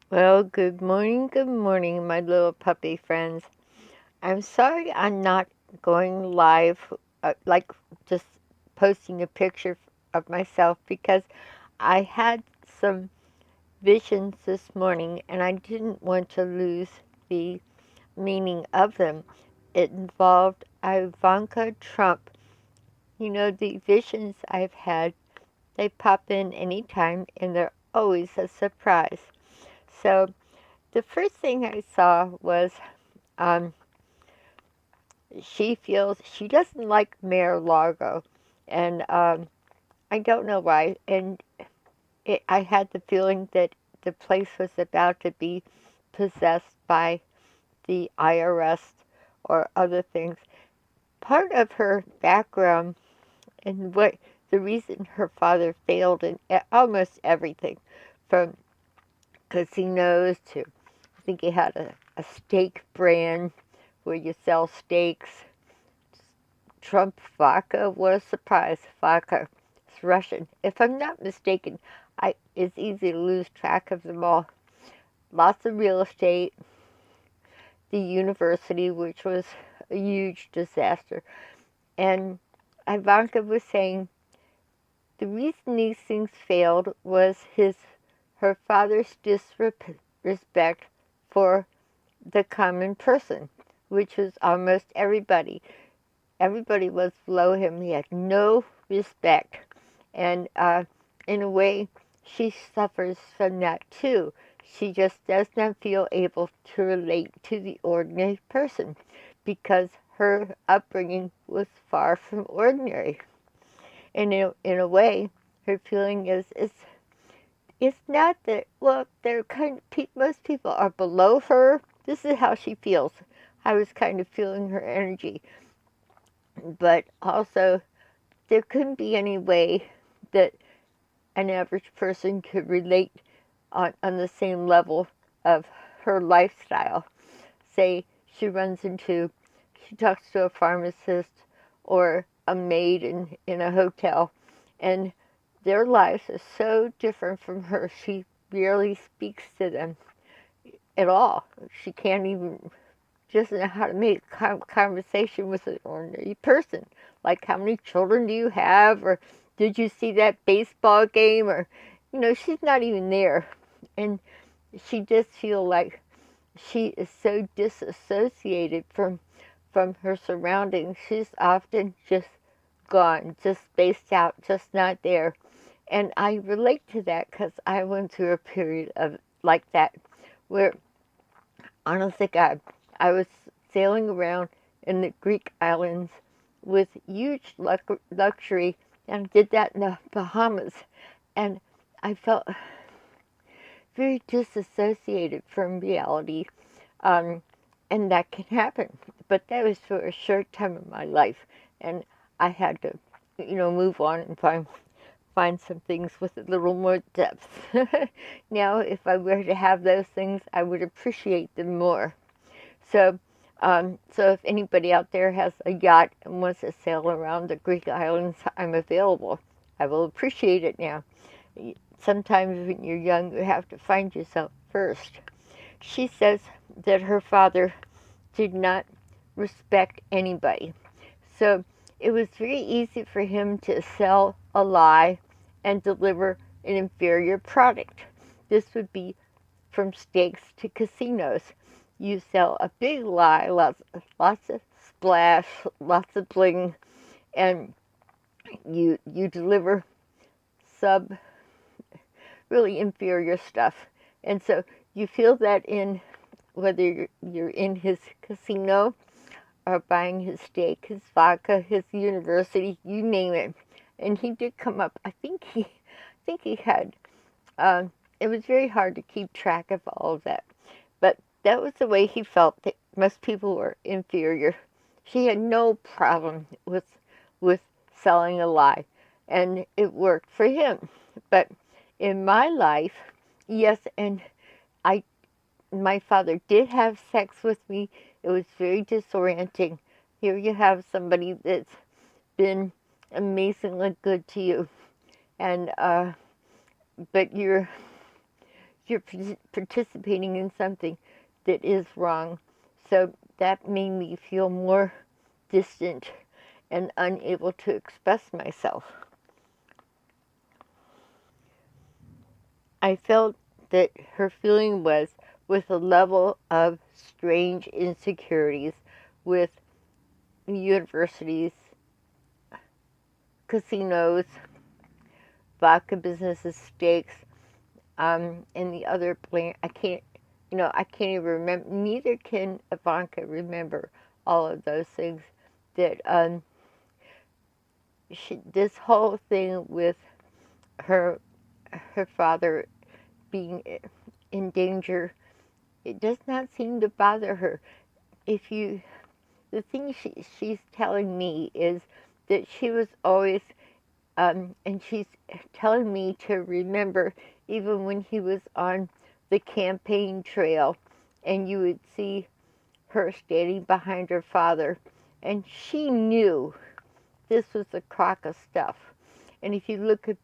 Well, good morning, my little puppy friends. I'm sorry I'm not going live, like just posting a picture of myself because I had some visions this morning and I didn't want to lose the meaning of them. It involved Ivanka Trump. You know, the visions I've had, they pop in anytime and they're always a surprise. So the first thing I saw was um, she feels she doesn't like Mar-a-Lago, and I don't know why. And I had the feeling that the place was about to be possessed by the IRS or other things. Part of her background and what the reason her father failed in almost everything, from casinos to I think he had a steak brand where you sell steaks. Trump vodka, what a surprise. Vodka. It's Russian. If I'm not mistaken, it's easy to lose track of them all. Lots of real estate, the university, which was a huge disaster. And Ivanka was saying the reason these things failed was her father's disrespect for the common person, which was almost everybody. Everybody was below him. He had no respect. And in a way, she suffers from that too. She just does not feel able to relate to the ordinary person because her upbringing was far from ordinary. And in a way, her feeling is it's not that, well, they're most people are below her. This is how she feels. I was kind of feeling her energy. But also, there couldn't be any way that an average person could relate on the same level of her lifestyle. Say she talks to a pharmacist or a maid in a hotel, and their lives are so different from her. She barely speaks to them at all. She can't even just know how to make conversation with an ordinary person. Like, how many children do you have? Or did you see that baseball game? Or, she's not even there. And she just feels like she is so disassociated from her surroundings. She's often just gone, just spaced out, just not there. And I relate to that because I went through a period of like that where, honest to God, I was sailing around in the Greek islands with huge luxury and did that in the Bahamas. And I felt very disassociated from reality. Um, and that can happen. But that was for a short time of my life. And I had to, move on and find some things with a little more depth. Now, if I were to have those things, I would appreciate them more. So, so if anybody out there has a yacht and wants to sail around the Greek islands, I'm available. I will appreciate it now. Sometimes when you're young, you have to find yourself first. She says that her father did not respect anybody. So it was very easy for him to sell a lie and deliver an inferior product. This would be from steaks to casinos. You sell a big lie, lots of splash, lots of bling, and you deliver sub really inferior stuff. And so you feel that in whether you're in his casino or buying his steak, his vodka, his university, you name it. And he did come up. I think he had. It was very hard to keep track of all of that, but that was the way he felt that most people were inferior. She had no problem with selling a lie, and it worked for him. But in my life, yes, and I my father did have sex with me. It was very disorienting. Here you have somebody that's been amazingly good to you, and but you're participating in something that is wrong. So that made me feel more distant and unable to express myself. I felt that her feeling was with a level of strange insecurities with universities, casinos, vodka businesses, stakes, and the other plan. I can't even remember. Neither can Ivanka remember all of those things. That this whole thing with her father being in danger, it does not seem to bother her. The thing she's telling me is that she was always, and she's telling me to remember, even when he was on the campaign trail, and you would see her standing behind her father, and she knew this was a crock of stuff. And if you look at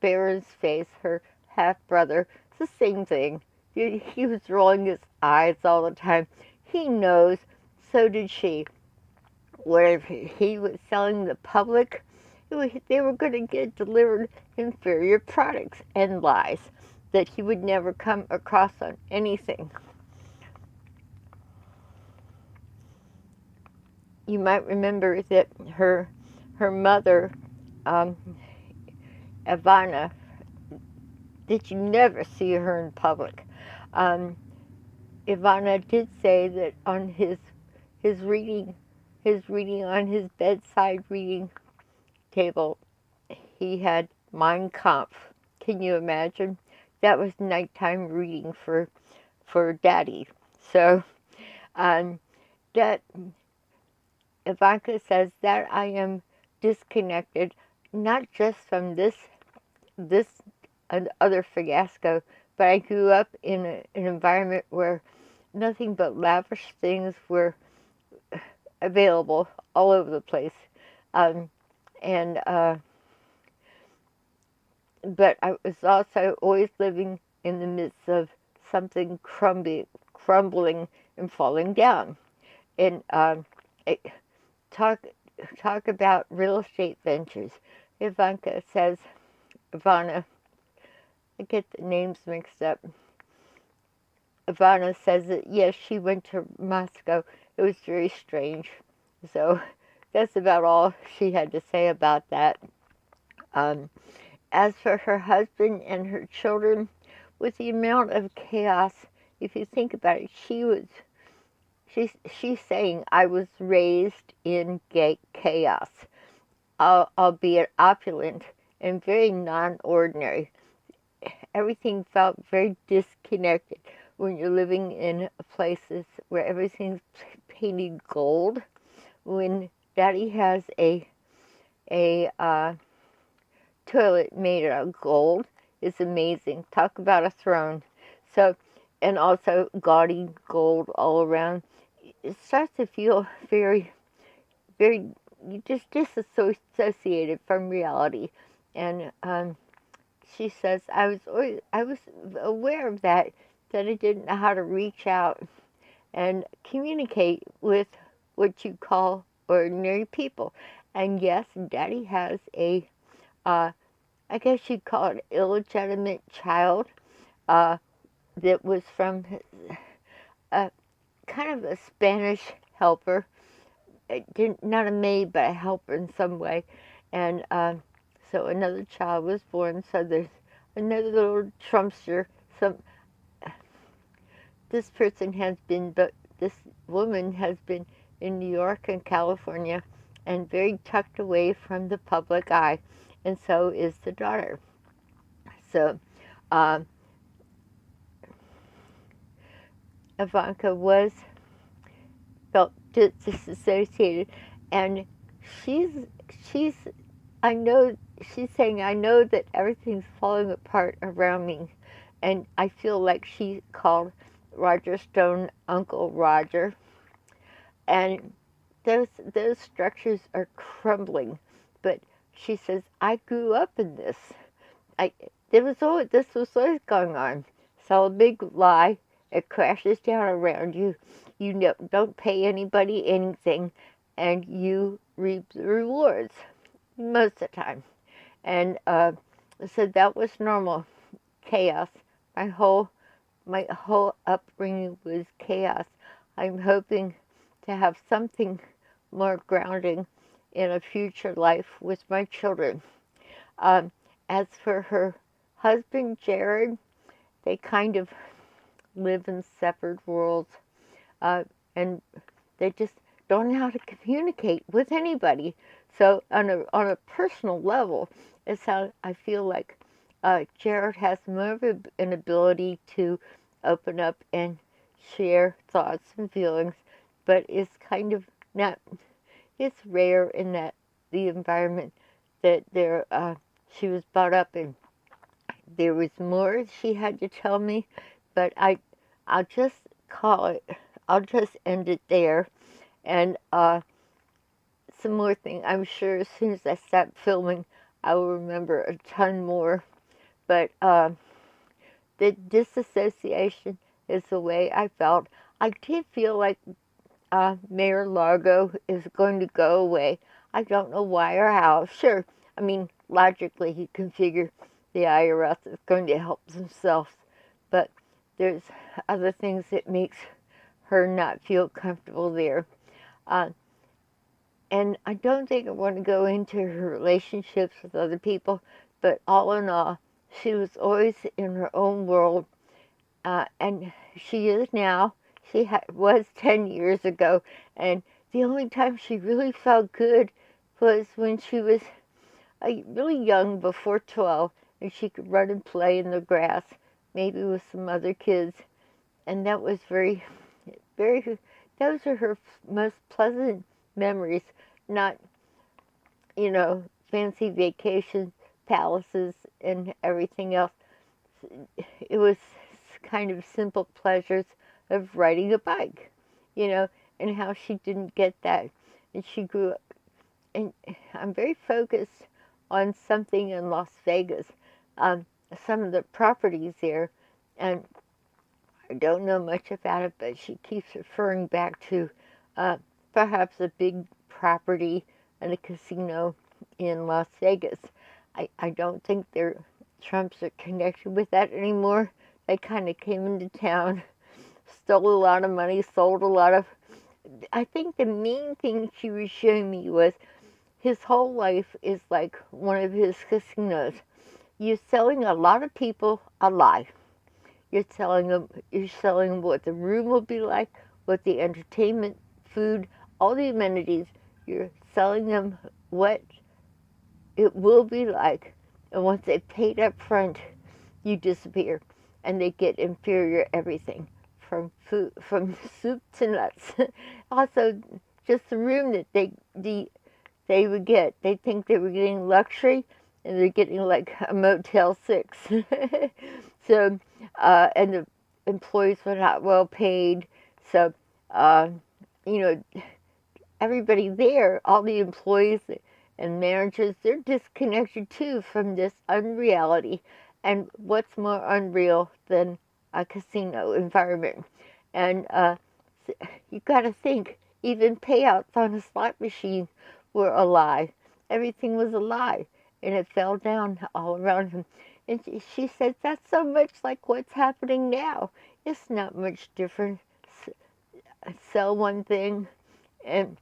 Baron's face, her half brother, it's the same thing. He was rolling his eyes all the time. He knows, so did she. Whatever he was selling the public, they were going to get delivered inferior products and lies that he would never come across on anything. You might remember that her mother, Ivana, that you never see her in public. Ivana did say that on his reading on his bedside reading table, he had Mein Kampf. Can you imagine? That was nighttime reading for Daddy. So that Ivanka says that I am disconnected, not just from this and other fiasco, but I grew up in an environment where nothing but lavish things were available all over the place. And but I was also always living in the midst of something crumbling and falling down. And talk about real estate ventures. Ivana, I get the names mixed up. Ivana says that yes, she went to Moscow. It was very strange. So that's about all she had to say about that. As for her husband and her children, with the amount of chaos, if you think about it, she's saying, I was raised in chaos, albeit opulent and very non-ordinary. Everything felt very disconnected when you're living in places where everything's painted gold. When Daddy has a toilet made out of gold, it's amazing. Talk about a throne. So, and also gaudy gold all around. It starts to feel very, very, you just disassociated from reality. And she says, I was aware of that I didn't know how to reach out and communicate with what you call ordinary people. And yes, Daddy has a, I guess you'd call it illegitimate child that was from kind of a Spanish helper. Not a maid, but a helper in some way. And so another child was born. So there's another little Trumpster. This woman has been in New York and California and very tucked away from the public eye. And so is the daughter. So Ivanka felt disassociated, and she's she's saying, I know that everything's falling apart around me, and I feel like she called Roger Stone Uncle Roger, and those structures are crumbling. But she says, I grew up in this. This was always going on. sell a big lie. It crashes down around you. You don't pay anybody anything, and you reap the rewards most of the time. And so that was normal chaos. My whole my whole upbringing was chaos. I'm hoping to have something more grounding in a future life with my children. Um, as for her husband, Jared, they kind of live in separate worlds, and they just don't know how to communicate with anybody. So on a personal level, it's how I feel like Jared has more of an ability to open up and share thoughts and feelings, but it's kind of not. It's rare in that the environment that she was brought up in. There was more she had to tell me, but I'll just call it. I'll just end it there. And some more thing. I'm sure as soon as I stop filming, I will remember a ton more. But the disassociation is the way I felt. I did feel like Mayor Largo is going to go away. I don't know why or how. Sure, I mean, logically, you can figure the IRS is going to help themselves. But there's other things that makes her not feel comfortable there. Uh, and I don't think I want to go into her relationships with other people, but all in all, she was always in her own world, and she is now. She was 10 years ago, and the only time she really felt good was when she was really young, before 12, and she could run and play in the grass, maybe with some other kids, and that was very, very, those are her most pleasant memories, not, fancy vacation palaces and everything else. It was kind of simple pleasures of riding a bike, and how she didn't get that. And she grew up, and I'm very focused on something in Las Vegas, some of the properties there, and I don't know much about it, but she keeps referring back to perhaps a big property and a casino in Las Vegas. I don't think Trumps are connected with that anymore. They kind of came into town, stole a lot of money, sold a lot of. I think the main thing she was showing me was his whole life is like one of his casinos. You're selling a lot of people a lie. You're selling them what the room will be like, what the entertainment, food, all the amenities. You're selling them what it will be like. And once they've paid up front, you disappear. And they get inferior everything, from food, from soup to nuts. Also, just the room that they would get. They think they were getting luxury, and they're getting like a Motel 6. So, and the employees were not well paid. So, you know, everybody there, all the employees and managers, they're disconnected too from this unreality. And what's more unreal than a casino environment? And you got to think, even payouts on a slot machine were a lie. Everything was a lie, and it fell down all around him. And she said, that's so much like what's happening now. It's not much different. Sell one thing, and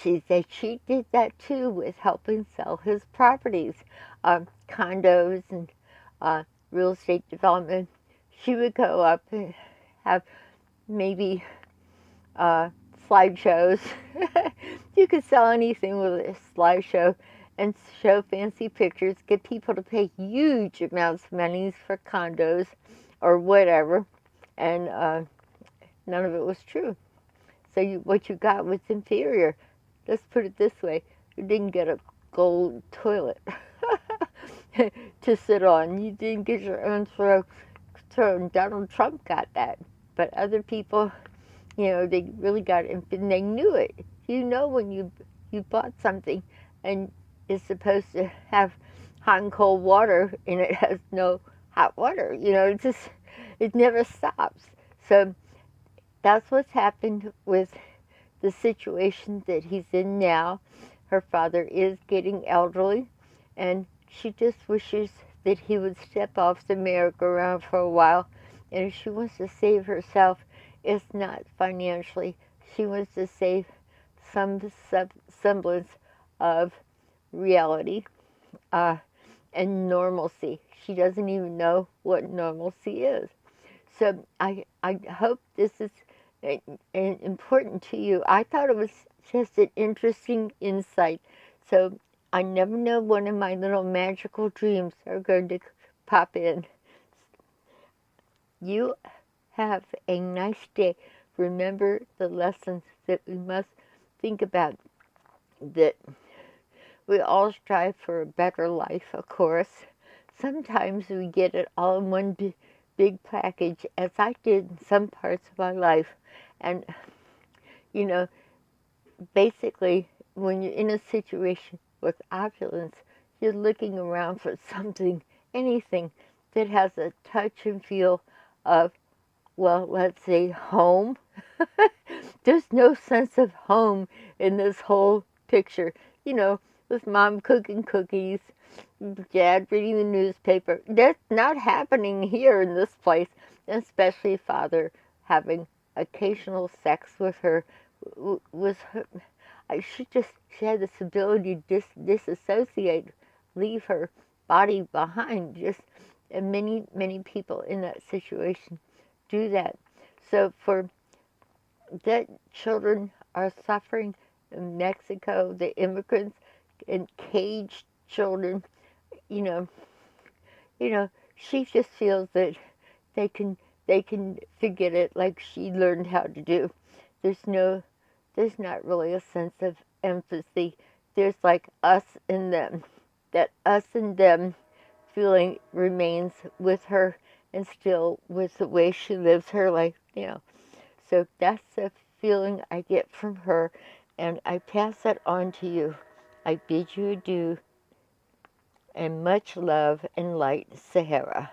she said she did that too with helping sell his properties, condos and real estate development. She would go up and have maybe slideshows. You could sell anything with a slideshow and show fancy pictures, get people to pay huge amounts of money for condos or whatever, and none of it was true. So what you got was inferior. Let's put it this way, you didn't get a gold toilet to sit on. You didn't get your own throne. Donald Trump got that. But other people, they really got it, and they knew it. You know when you bought something and it's supposed to have hot and cold water, and it has no hot water. It's just, It never stops. So that's what's happened with the situation that he's in now. Her father is getting elderly, and she just wishes that he would step off the merry-go-round for a while. And if she wants to save herself, it's not financially. She wants to save some semblance of reality uh, and normalcy. She doesn't even know what normalcy is. So I hope this is important to you. I thought it was just an interesting insight. So I never know when of my little magical dreams are going to pop in. You have a nice day. Remember the lessons that we must think about, that we all strive for a better life, of course. Sometimes we get it all in one big package, as I did in some parts of my life. And, you know, basically, when you're in a situation with opulence, you're looking around for something, anything that has a touch and feel of, well, let's say home. There's no sense of home in this whole picture. You know, with mom cooking cookies, dad reading the newspaper. That's not happening here in this place, especially father having occasional sex with her. Was her, she had this ability to disassociate, leave her body behind. Just and many people in that situation do that. So for that, children are suffering in Mexico, the immigrants and caged children, you know, she just feels that they can they can forget it like she learned how to do. There's not really a sense of empathy. There's like us and them. That us and them feeling remains with her and still with the way she lives her life. So that's the feeling I get from her, and I pass that on to you. I bid you adieu, and much love and light, Sahara.